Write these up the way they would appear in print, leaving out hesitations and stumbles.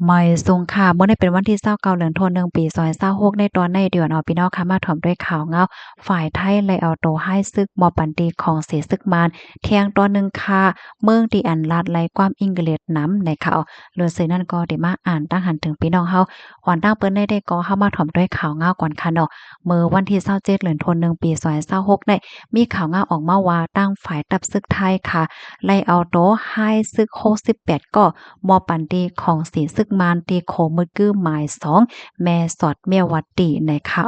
ไม่ทรงค่ะเมื่อได้เป็นวันที่29เดือนธันวาคมปี2026ในตอนในเดือนพี่น้องค่ะมาถ่อมด้วยข่าวเงาฝ่ายไทยไล่เอาโตให้ซึกมอปันตีของเสซึกมานเที่ยงตอนหนึ่งค่ะเมืองที่อันลาดไล่ความอิงเกลียดน้ำในข่าวเรือเสนั่นก็ได้มาอ่านตั้งหันถึงพี่น้องเฮาอ่อนตั้งเปิ้นได้ก็เข้ามาถ่อมด้วยข่าวเงาก่อนค่ะเนาะเมื่อวันที่27เดือนธันวาคมปี2026ได้มีข่าวเงาออกมาว่าตั้งฝ่ายตับซึกไทยค่ะไล่เอาโตให้ซึก68ก็มอปันตีของสีซึกมานตีโคมือกื้อหมาย2แม่สอดเมียวัดตีในค่ะ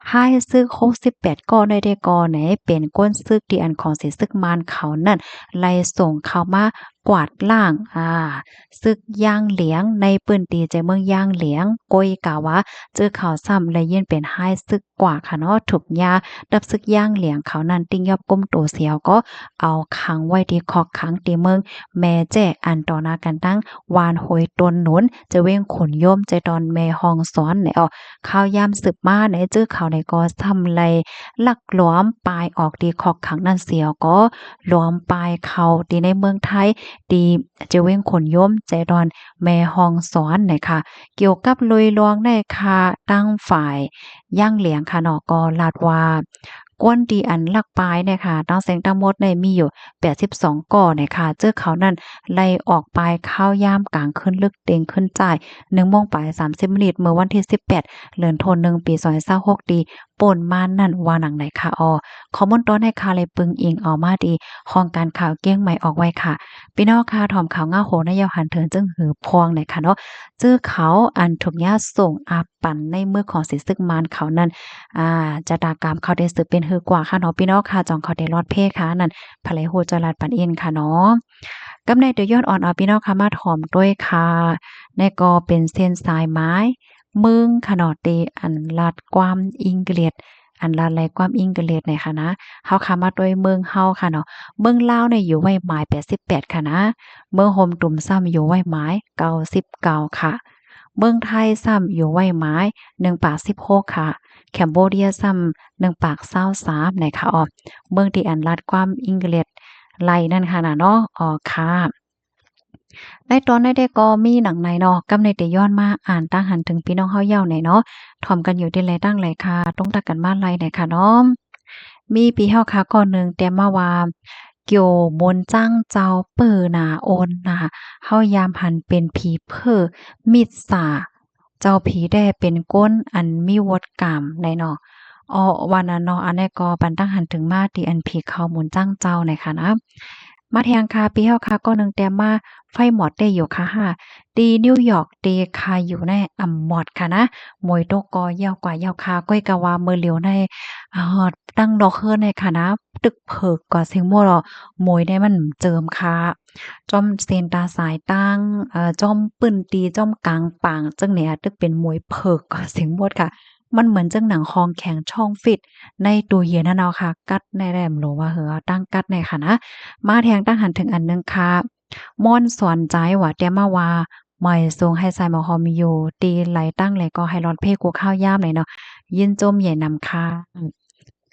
ให้ซึก68ก็ได้ก่อไหนเป็นก้นซึกที่อันของสีซึกมานเขานั่นไล่ส่งเข้ามากวาดล่างซึกย่างเหลียงในปื้นตีใจเมืองย่างเหลียงก้อยกะว่าเจอข่าวซ้ำและยื่นเป็นให้ซึกกว่าค่ะเนาะถูกยาดับซึกย่างเหลียงเขานั่นติ้งยอบก้มโตเสียวก็เอาขังไว้ที่คอกขังตีเมืองแม่แจ้อันต่อหน้ากันตั้งวานโหยตนหนุนจะเว้งขนย่มใจตอนแม่ห้องสอนไหนข้าวยามสืบมาไหนจื้อเขาในก็ทำไรลักหลวมปลายออกดีขอกขังนั่นเสียวก็หลวมปลายเขาดีในเมืองไทยดีจะเว้งขนย่มใจดอนแม่ห้องสอนไหนค่ะเกี่ยวกับลุยลวงในค่ะตั้งฝ่ายย่างเหลียงค่ะเนาะก็ลาดว่าก้นดีอันลักปลายเนี่ยค่ะตั้งเสียงตั้งหมดในมีอยู่82ก่อเนี่ยค่ะเจอเขานั่นไล่ออกไปข้าวยามกลางขึ้นลึกเต็งขึ้นจ่าย1โมงปลาย30มินิเมื่อวันที่18เดือนธันวาคมปี2026ดีป่นมานั่นว่าหนังไหนค่ะคอมมอนต้นให้ค่ะเลยปึงอิงเอามาดีห้องการข่าวเกี้ยงใหม่ออกไว้ค่ะพี่น้องค่ะถอมข่าวง่าโหนยาวหันเถิงจึงหือพวงไหนค่ะเนาะจื้อเขาอันถูกญาส่งอาปันในมือของสิซึกมานเขานั้นจะตากรรมเขาได้สืบเป็นฮือกว่าค่ะเนาะพี่น้องค่ะจองเขาได้รอดเพ่ค่ะนั่นภะไหลโหจรัดปันเอ็นค่ะเนาะกำในเดี๋ยวยอดอ่อนพี่น้องค่ะมาถ่อมด้วยค่ะในก็เป็นเส้นสายไม้มึงค่ะเนาะเตอันลัดความอิงเกลียดอันลัดไหลความอิงเกลียดเนี่ยค่ะนะเฮาค่ะมาด้วยเมืองเฮาค่ะเนาะเมืองลาวเนี่ยอยู่ไว้หมาย88ค่ะนะเมืองโฮมตุ่มซ้ำอยู่ไว้หมาย99ค่ะเมืองไทยซ้ำอยู่ไว้หมาย1ปาก16ค่ะแคมโบเดียซ้ำ1ปาก23นะคะเมืองที่อันลัดความอิงเกลียดไหลนั่นค่ะน่ะเนาะค่ะในตอนได้ก็มีหนังในเนาะกำในแต่ย้อนมาอ่านตั้งหันถึงพี่น้องเฮาเย้าไหนเนาะถ่อมกันอยู่ที่ไรตั้งไรค่ะต้องตักกันมาไรไหนค่ะเนาะมีปีเฮาค่ะก่อนหนึ่งแต่มาว่าเกี่ยวมนจ้างเจ้าเปิ้อหนาโอนนะคะเฮายามหันเป็นผีเพ้อมิดสาเจ้าผีแด่เป็นก้นอันมีวดกามในเนาะวันนั้นเนาะอันนี้ก็ปันตั้งหันถึงมาที่อันผีเขามนจ้างเจ้าในค่ะนะมาแทงคาปีเฮาค่ะก็นึงแต่มาไฟหมอดได้อยู่ค่ะตีนิวยอร์กตีคาอยู่ในหมอดค่ะนะมวยโตกอยาวกว่ายาวคาก้อยกะว่ามือเหลียวในตั้งดอกเฮิรนในค่ะนะตึกเผิกก่อเสียงมั่วหรอมวยได้มันเจิมค่ะจอมเซนตาสายตั้งจอมปื้นตีจอมกลางปางจังเนี่ยตึกเป็นมวยเผิกก่อเสียงหมดค่ะมันเหมือนจังหนังคองแข็งช่องฟิตในตู้เย็นนั่นเอาค่ะกัดในแรมหรือว่าตั้งกัดในค่ะนะ มาแทงตั้งหันถึงอันหนึงค่ะม่อนสอนใจว่าแต่มาว่าไม่ทรงให้ใส่หมอหอมอยู่ตีไหลตั้งไหลก็ให้ร้อนเพกูข้าวยามเลยเนาะยินจมใหญ่นำค่ะ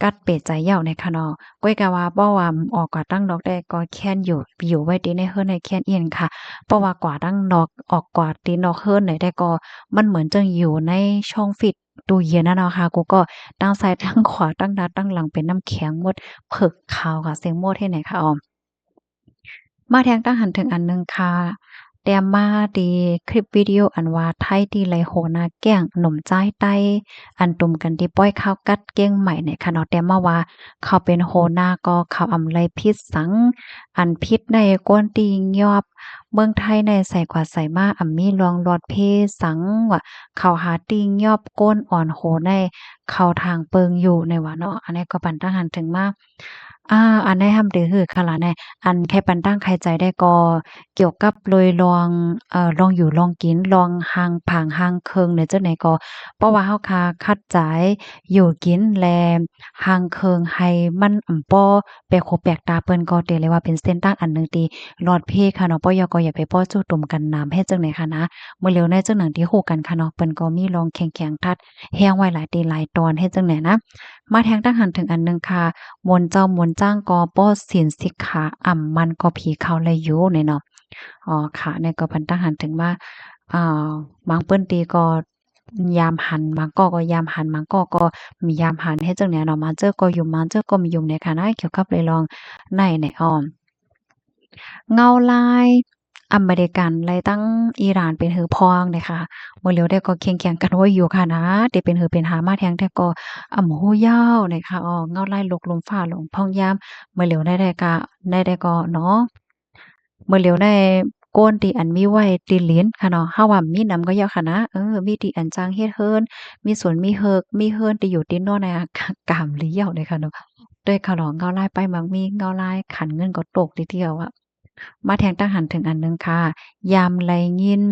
กัดเป็ดใจเหย้าในคะเนาะก้อยกะว่าบ่ว่าออกกว่าตั้งดอกได้ก็แค้นอยู่ไว้ดีในเฮิรนในแค้นเอียนค่ะเพราะว่ากว่าตั้งดอกออกกว่าตีนอกเฮิรนไหนได้ก็มันเหมือนจังอยู่ในช่องฟิตตู้เย็นนั่นเนาะค่ะกูก็ตั้งซ้ายตั้งขวาตั้งหน้าตั้งหลังเป็นน้ำแข็งหมดเผิกขาวค่ะเสียงโมดเฮ็ดไหนคะออม มาแทงตั้งหันถึงอันหนึ่งค่ะแต้มมาดีคลิปวิดีโออันว่าไทยที่ไหลโหนาแก้งหนุ่มจ้ายใต้อันตุ่มกันที่ป้อยข้าวกัดเก้งใหม่ในค่ะเนาะแต้มมาว่าเขาเป็นโหนาก็เขาอำไลพิษสังอันพิษในก้นติงยอบเมืองไทยในใส่กว่าใส่มาอำมีลองหลอดเพสังว่าเขาหาติงยอบก้นอ่อนโหในเข้าทางเปิงอยู่ในว่าเนาะอันนี้ก็ปันตั้งหันถึงมาอันได้ทำได้คือค่ะล่ะแน่อันแค่ปันตั้งใครใจได้ก็เกี่ยวกับเลยลองลองอยู่ลองกินลองห่างผางห่างเคิงเนี่ยจังไหนก็เพราะว่าเฮาคาคัดใจอยู่กินแลห่างเคิงให้มันป้อแปลกหูแปลกตาเปิ้นก็เตเลยว่าเป็นเส้นตั้งอันหนึ่งที่ลอดเพค่ะเนาะป้อยก็อย่าไปป้อจู้ตุ่มกันน้ำเฮ็ดจังไหนค่ะนะมื้อแล้วในจังหนังที่ฮู้กันค่ะเนาะเปิ้นก็มีลองแข็งๆทัดแฮงไว้หลายตีหลายตอนเฮ็ดจังไหนนะมาแทงตั้งหันถึงอันหนึ่งค่ะมนต์เจ้ามนต์ จ้างก็ป้อศีลสิกขาอ่ำมันก็ผีเขาเลยอยู่เนี่ยเนาะอ๋อค่ะเนี่ยก็พันทหารถึงว่าอ่าบางเปิ้นตีก็ยามหันบางก็ยามหันบางก็มียามหันเฮ็ดจังเนี่ยเนาะมาเจอก็อยู่มาเจอก็มีอยู่ในค่ะนะเกี่ยวกับเลยลองในอ้อมเงาลายอเมริกันไล่ตั้งอิหร่านเป็นหือพองเนี่ยค่ะมื้อเหลียวได้ก็เคียงๆกันไว้อยู่ค่ะนะได้เป็นหือเป็นหามาแทงแต่ก็ฮู้ยาวเนี่ยค่ะอ้อเงาลายลกลมฟ้าหลงพองยามมื้อเหลียวได้ก็ได้ก็เนาะ เมื่อเหลียวในโก้นตีอันมีไว้ตีลิ้นค่ะเนาะเฮาว่ามีนำก็ยาวค่ะนะมีตีอันจางเฮ็ดเฮิรนมีสวนมีเฮิกมีเฮิรนตีอยู่ตีนอกในอากามเลี้ยวเลยค่ะเนาะด้วยค่ะเนาะเงาลายไปมักมีเงาลายขันเงินก็ตกทีเดียวอะมาแทงตั้งหันถึงอันหนึ่งค่ะยามไลยิน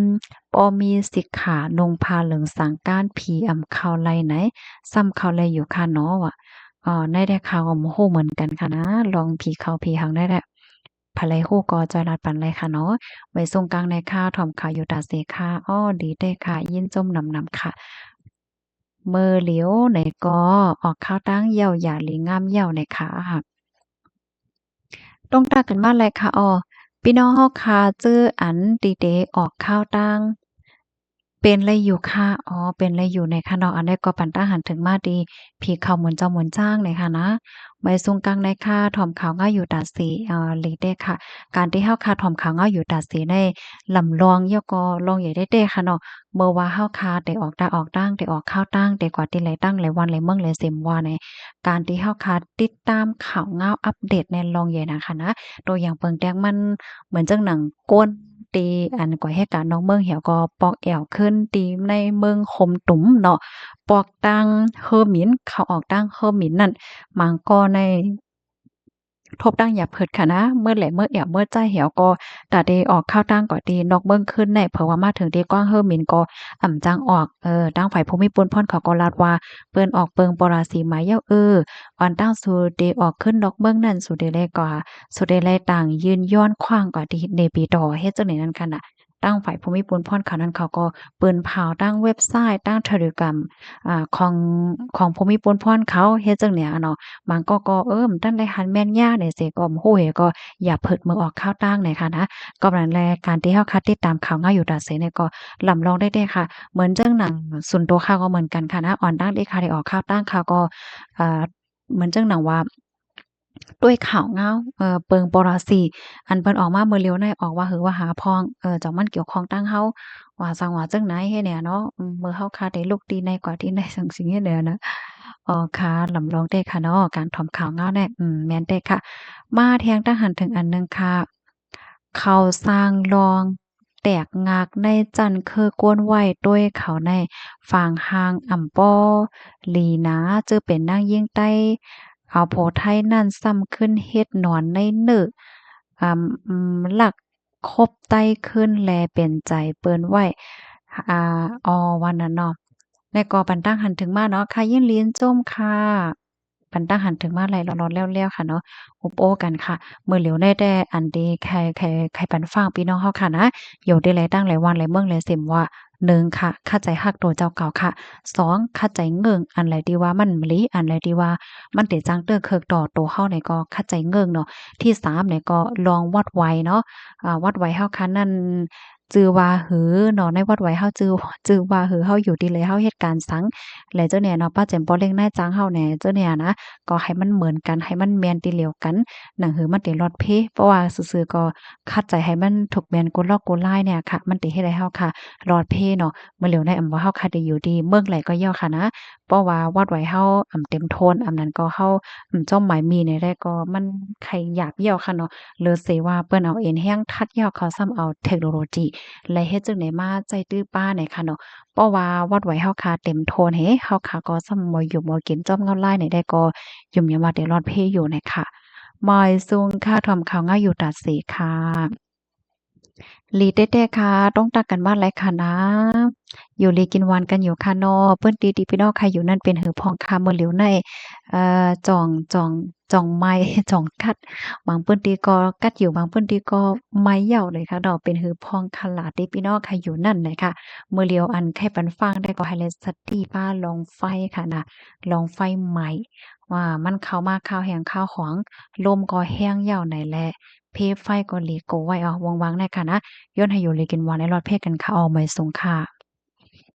ปอมีสิกขานงพาเหลืองสังก้านผีอำเขาไลไหนซ้ำเขาไลอยู่ค่ะเนาะว่ะได้ข่าวก็โมโหเหมือนกันค่ะนะลองผีเขาผีหังได้แหละ ภะไลฮู้ก็จอยลัดปันเลยค่ะเนาะไว้ทรงกลางในค่าถ่อมข่าวอยู่ตาเสค่ะอ้อดีเด้ค่ะยินจมนำค่ะเมอเหลียวไหนก็ออกข้าวตั้งเหย้าหยาหลีงามเหย้าในค่ะต้องตากันมาเลยค่ะอ้อพี่น้องเฮาค่ะจื้ออันดีเดออกข้าวตั้ง เป็นไรอยู่ค่ะอ๋อเป็นไรอยู่ในคะเนาะอันใดก็ปันตาหันถึงมาดีผีเขาหมุนเจ้าหมุนจ้างเลยค่ะนะไว้ทรงกลางในค่ะถ่อมขาวง่ายอยู่ตาสีลีเด้ค่ะการที่เฮาค่ะถ่อมขาวง่ายอยู่ตาสีในลำลองย่อก็ลองใหญ่ได้เด้ค่ะเนาะเมื่อว่าเฮาค่ะได้ออกตาออกตั้งได้ออกข้าวตั้งได้กว่าที่ไหลตั้งไหลวันไหลเมืองไหลเซ็มว่าในการที่เฮาค่ะติดตามข่าวง่าวอัปเดตในลองใหญ่นะคะนะตัวอย่างเปิงแดงมันเหมือนจังหนังก้น ตีอันก่อเหตุการณ์น้องเมืองเหี่ยวก็ปอกแอวขึ้นตีในเมืองคมตุ่มเนาะปอกตังเฮอหมินเขาออกตั้งเฮอหมินนั่นมังก็ในทบตั้งอย่าเพิดค่ะนะเมื่อแหลเมื่อแอวเมื่อใจเหี่ยวก็ตาเดออกข้าวตั้งก่อตีนอกเมืองขึ้นในเผื่อว่ามาถึงดีกว้างเฮอหมินก็จังออกตั้งฝ่ายภูมิปนพ่นเขาก็ลาดว่าเปิ้นออกเปิงปราสีหมายเย้าอ่อนตั้งสู่เดออกขึ้นนอกเมืองนั่นสู่เดแลกว่าสู่เดแลต่างยืนย้อนขว้างกว่าที่เนปีดอเฮ็ดจังได๋นั่นค่ะน่ะตั้งฝ่ายภูมิปนพ่นเขานั้นเขาก็เปิ้นเผาตั้งเว็บไซต์ตั้ง Telegram ของภูมิปนพ่นเขาเฮ็ดจังเนี่ยอะเนาะ มันก็มันตั้นได้หันแม่นยาเนี่ยเสก็โอ้โฮก็อย่าเพิดมือออกข้าวตั้งเนี่ยค่ะนะก็นั่นแลการที่เฮาคัดติดตามข่าวง่ายอยู่ดาเสเนี่ยก็ลำลองได้เด้ค่ะเหมือนจังหนังซุนโตข่าวก็เหมือนกันค่ะนะอ่อนตั้งได้ค่ะได้ออกข้าวตั้งข่าวก็อ่าเหมือนจังหนังว่าด้วยข่าวเงาเปิงปรสีอันเพิ่นออกมามื้อเร็วในออกว่าหือว่าหาพ้องจักมันเกี่ยวข้องตั้งเฮาว่าซังว่าจั่งไหนเฮ็ดเนี่ยเนาะมื้อเฮาคาได้ลูกดีในกว่าที่ในจั่งซี้เด้อนะอ๋อค่ะลำลองได้ค่ะเนาะการถอมข่าวเงาแน่แม่นได้ค่ะมาแทงทหารถึงอันหนึ่งค่ะเขาสร้างรองแตกงากในจันทร์คือกวนไว้ด้วยเขาในฝางหางอ่ำป้อหลีนาจือเป็นนางยิ่งใต้เอาโผไทยนั่นซ้ำขึ้นเฮ็ดหนอนในเนึกลักคบไต้ขึ้นแลเป็นใจเปิ้นไว้วันนั้นเนาะในกอปันตั้งหันถึงมาเนาะค่ะยินเลียนจ้มค่ะปันตั้งหันถึงมาไหลร้อนๆแล้วๆค่ะเนาะอบโอ้กันค่ะมื้อเหลียวได้แต่อันดีใครปันฟังพี่น้องเฮาค่ะนะอยู่ได้หลายตั้งหลายวันหลายเมืองหลายเสิมว่า1ค่ะเข้าใจฮักตัวเจ้าเก่าค่ะ2เข้าใจเงิงอันไหนที่ว่ามันมะลิอันไหนที่ว่ามันเตจังเตื้อเคิกต่อตัวเฮานี่ก็เข้าใจเงิงเนาะที่3เนี่ยก็ลองวัดไว้เนาะวัดไว้เฮาค่ะนั่นจือว่าหือเนาะในวัดไว้เฮาจือว่าหือเฮาอยู่ดีเลยเฮาเฮ็ดการสังแล้วเจ้าเนี่ยเนาะป้าแจ่มป้อเล็งนายจ้างเฮาแหน่เจ้าเนี่ยนะก็ให้มันเหมือนกันให้มันแม่นติเหลียวกันหนังหือมันติรอดเพเพราะว่าซื่อๆก็คัดใจให้มันถูกแม่นกนลอกกนลายเนี่ยค่ะมันติเฮ็ดให้เฮาค่ะรอดเพเนาะเมื่อเหลียวในว่าเฮาค่ะได้อยู่ดีเมืองไหลก็ย่อค่ะนะเพราะว่าวัดไว้เฮาเต็มโทนนั้นก็เฮาจ้อมหมายมีเนี่ยได้ก็มันไขหยาบเยี่ยวค่ะเนาะหรือเสว่าเปิ้นเอาเอ็นแห้งทัดยอกเขาซ้ำเอาเทคโนโลยีและเฮ็ดจังได๋มาใจตื้อป้าเนี่ยค่ะเนาะเพราะว่าวัดไว้เฮาค่ะเต็มโทนเฮาค่ะก็ซ้ำบ่อยู่บ่กินจ้อมเงาลายเนี่ยได้ก็ยุ่มยามว่าได้รอดเพอยู่เนี่ยค่ะมอยซุงค่ะทำข่าวง่ายอยู่ตัดสีค่ะลีเต้ๆค่ะต้องตักกันบ้านไรค่ะนะอยู่ลีกินหวานกันอยู่ค่ะเนาะเปิ้นตีๆพี่น้องใครอยู่นั่นเป็นหือพองค่ะมื้อเหลียวในจ่อง จ่องไม้ จ่องกัดบางพื้นที่ก็กัดอยู่บางพื้นที่ก็ไม้เหย่าเลยค่ะดอกเป็นหือพองขลาดติพี่น้องค่ะอยู่นั่นเลยค่ะมื้อเลียวอันไข่ปันฟางได้ก็ให้เลยสตีฟ้าลองไฟค่ะนะลองไฟไหม้ว่ามันเข้ามาข้าวแห้งข้าวหองลมก็แห้งเหย่าไหนแลเพไฟก็หลีโกไว้ว่างๆในค่ะนะย้อนให้อยู่เลยกินหวานในรอดเพศกันค่ะออกใหม่สงค่ะ